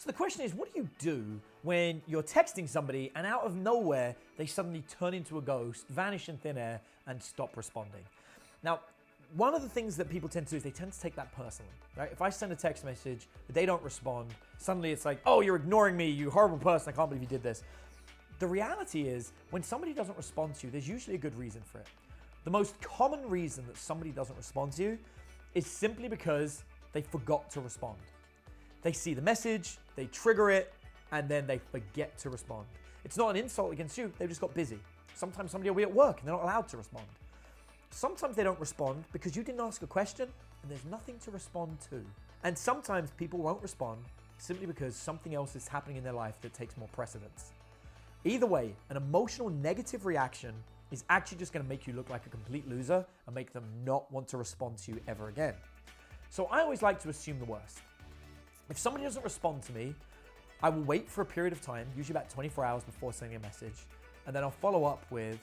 So the question is, what do you do when you're texting somebody and out of nowhere, they suddenly turn into a ghost, vanish in thin air, and stop responding? Now, one of the things that people tend to do is they tend to take that personally, right? If I send a text message, they don't respond, suddenly it's like, oh, you're ignoring me, you horrible person, I can't believe you did this. The reality is, when somebody doesn't respond to you, there's usually a good reason for it. The most common reason that somebody doesn't respond to you is simply because they forgot to respond. They see the message, they trigger it, and then they forget to respond. It's not an insult against you, they just got busy. Sometimes somebody will be at work and they're not allowed to respond. Sometimes they don't respond because you didn't ask a question and there's nothing to respond to. And sometimes people won't respond simply because something else is happening in their life that takes more precedence. Either way, an emotional negative reaction is actually just going to make you look like a complete loser and make them not want to respond to you ever again. So I always like to assume the worst. If somebody doesn't respond to me, I will wait for a period of time, usually about 24 hours before sending a message, and then I'll follow up with,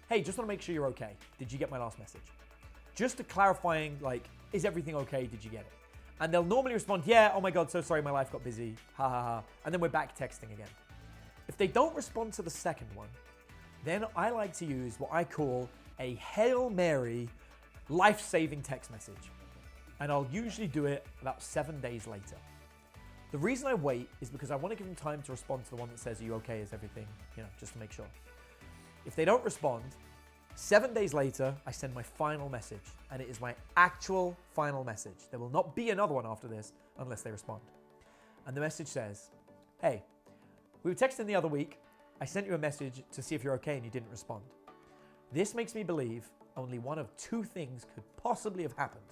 hey, just want to make sure you're okay. Did you get my last message? Just to clarifying, like, is everything okay? Did you get it? And they'll normally respond, yeah, oh my God, so sorry, my life got busy, ha ha ha. And then we're back texting again. If they don't respond to the second one, then I like to use what I call a Hail Mary life-saving text message. And I'll usually do it about 7 days later. The reason I wait is because I want to give them time to respond to the one that says, are you okay, is everything, just to make sure. If they don't respond, 7 days later, I send my final message, and it is my actual final message. There will not be another one after this unless they respond. And the message says, hey, we were texting the other week. I sent you a message to see if you're okay and you didn't respond. This makes me believe only one of two things could possibly have happened.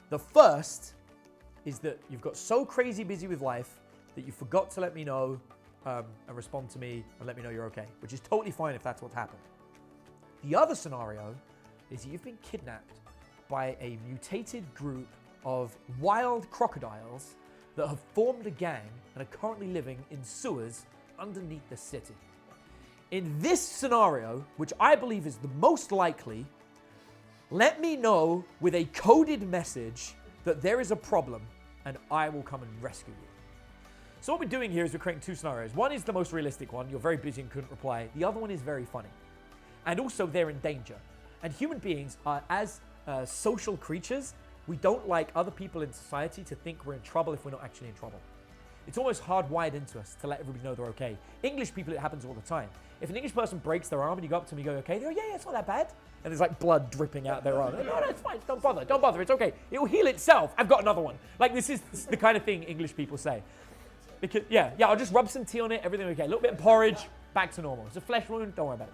The first is that you've got so crazy busy with life that you forgot to let me know and respond to me and let me know you're okay, which is totally fine if that's what happened. The other scenario is you've been kidnapped by a mutated group of wild crocodiles that have formed a gang and are currently living in sewers underneath the city. In this scenario, which I believe is the most likely, let me know with a coded message that there is a problem and I will come and rescue you. So what we're doing here is we're creating two scenarios. One is the most realistic one. You're very busy and couldn't reply. The other one is very funny. And also they're in danger. And human beings are, as social creatures, we don't like other people in society to think we're in trouble if we're not actually in trouble. It's almost hardwired into us to let everybody know they're okay. English people, it happens all the time. If an English person breaks their arm and you go up to them and you go, okay? They go, yeah, it's not that bad. And there's like blood dripping out their arm. No, it's fine. Don't bother. It's okay. It will heal itself. I've got another one. Like this is the kind of thing English people say. Because yeah, I'll just rub some tea on it. Everything okay. A little bit of porridge, back to normal. It's a flesh wound. Don't worry about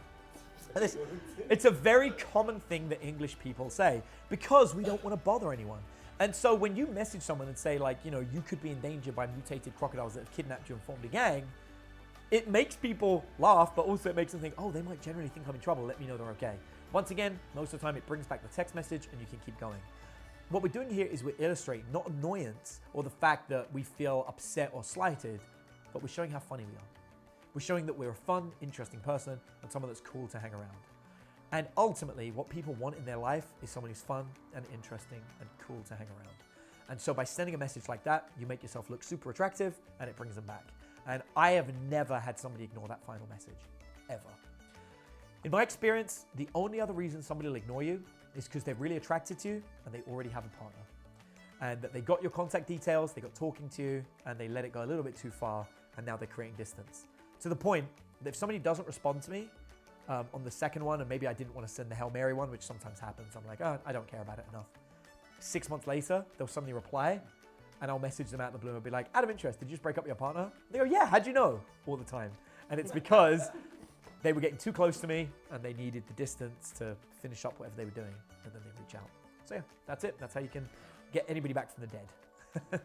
it. It's a very common thing that English people say because we don't want to bother anyone. And so when you message someone and say like, you could be in danger by mutated crocodiles that have kidnapped you and formed a gang, it makes people laugh, but also it makes them think, oh, they might generally think I'm in trouble. Let me know they're okay. Once again, most of the time it brings back the text message and you can keep going. What we're doing here is we're illustrating not annoyance or the fact that we feel upset or slighted, but we're showing how funny we are. We're showing that we're a fun, interesting person and someone that's cool to hang around. And ultimately, what people want in their life is someone who's fun and interesting and cool to hang around. And so by sending a message like that, you make yourself look super attractive and it brings them back. And I have never had somebody ignore that final message, ever. In my experience, the only other reason somebody will ignore you is because they're really attracted to you and they already have a partner. And that they got your contact details, they got talking to you, and they let it go a little bit too far, and now they're creating distance. To the point that if somebody doesn't respond to me on the second one, and maybe I didn't want to send the Hail Mary one, which sometimes happens, I'm like, oh, I don't care about it enough. 6 months later, they'll suddenly reply, and I'll message them out of the blue and be like, out of interest, did you just break up with your partner? They go, yeah, how'd you know? All the time. And it's because they were getting too close to me and they needed the distance to finish up whatever they were doing, and then they reach out. So yeah, that's it. That's how you can get anybody back from the dead.